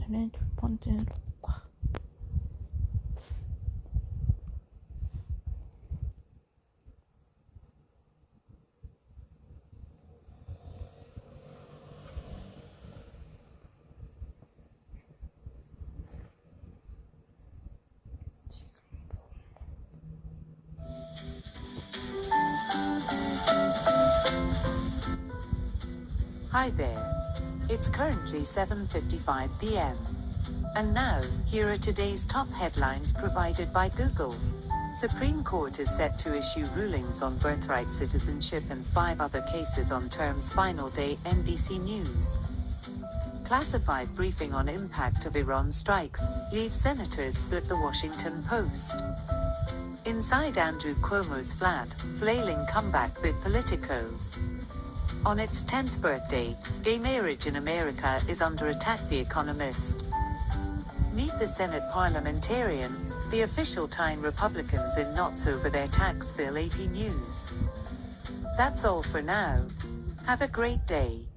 오늘의 두 번째 녹화. Hi there. It's currently 7:55 p.m. And now, here are today's top headlines provided by Google. Supreme Court is set to issue rulings on birthright citizenship and 5 other cases on terms final day. NBC News. Classified briefing on impact of Iran strikes, leaves senators split. The Washington Post. Inside Andrew Cuomo's flat, flailing comeback bit. Politico. On its 10th birthday, gay marriage in America is under attack. The Economist. Meet the Senate parliamentarian, the official tying Republicans in knots over their tax bill. AP News. That's all for now. Have a great day.